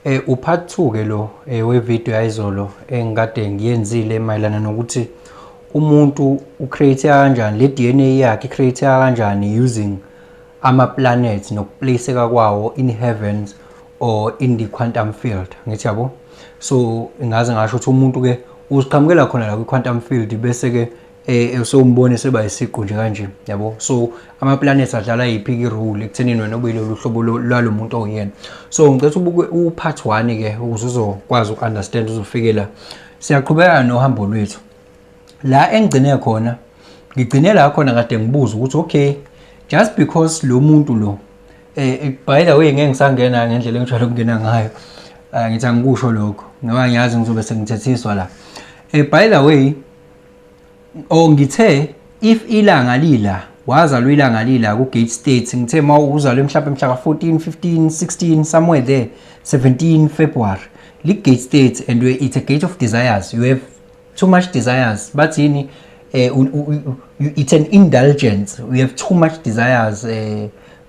Upart 2 ke lo we-video yayizolo engikade ngiyenzile mayelana nokuthi umuntu ucreate kanjani le DNA yakhe create kanjani using ama-planets nokuplaceka kwawo in heavens or in the quantum field ngithi yabo. So ingaze ngasho ukuthi umuntu ke uziqhamukela khona la kwi-quantum field bese ke sombone seba isiqu nje kanje yabo. So ama-planets adlala yiphi i-role ekuthenini wena ube lolu hlobo lwalo muntu oyena. So ngicela ubuke u-part 1 ke ukuze uzokwazi uku-understand uzofikela. Siyaqhubeka nohambo lwethu la engigcine khona, ngigcine la khona kade ngibuza ukuthi okay, just because lo muntu lo by the way ngeke ngisangena ngendlela engijwayele ukungena ngayo, ngithi angikusho lokho ngoba ngiyazi ngizobe sengithethiswa la. By the way, ngithe if ilanga lila wazalwa ilanga lila ku gate state, ngithe mawuzalwe mhlawumbe mhla ka 14 15 16 somewhere there 17 February li gate state, and it's a gate of desires. You have too much desires, but in it's an indulgence. We have too much desires.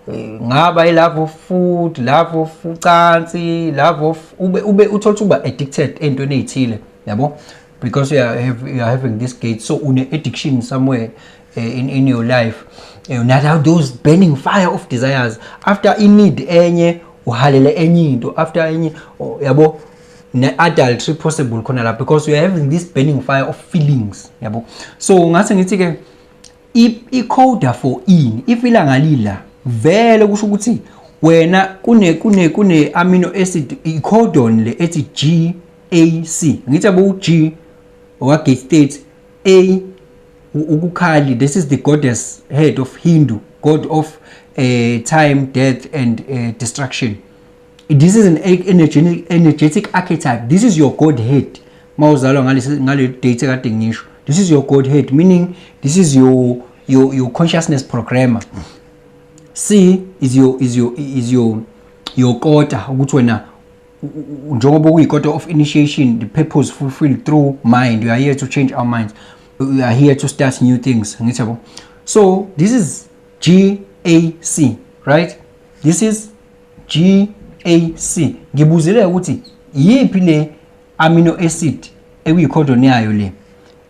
Ngaba love of food, love of ucansi, love of ube uthola uba addicted entweni ezithile yabo, because you are having this gate. So une addiction somewhere in your life, not those burning fire of desires. After in need enye uhalele enye into, after enye yabo, adultery possible khona la, because you are having this burning fire of feelings yabo. So ngase ngithi ke i-code for in if ilanga lila vele kusho ukuthi wena kune amino acid i-codon le ethi GAC, ngithi abo G or gate state, A ukukhali, this is the goddess head of Hindu, god of time, death and destruction. This is an energetic archetype. This is your godhead. Mawuzalwa ngale date kade ngisho, this is your godhead, meaning this is your consciousness programmer. C is your kota, ukuthi wena njengoba kuyikota of initiation, the purpose fulfilled through mind. We are here to change our minds. We are here to start new things. So this is GAC, right? This is GAC. Ngibuzile ukuthi yiphi le amino acid ekuyicodon yayo le.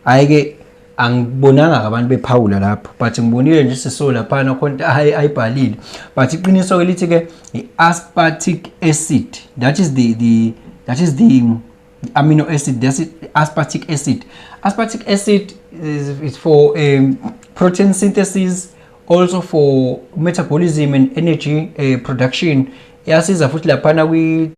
Ayike angibonanga abantu bephawula lapho, but ngibonile nje siso lapha na khona ayibhalile, but iqiniso elithi ke aspartic acid, that is the amino acid, that's it, aspartic acid. Aspartic acid is for protein synthesis, also for metabolism and energy production. Yasiza futhi lapha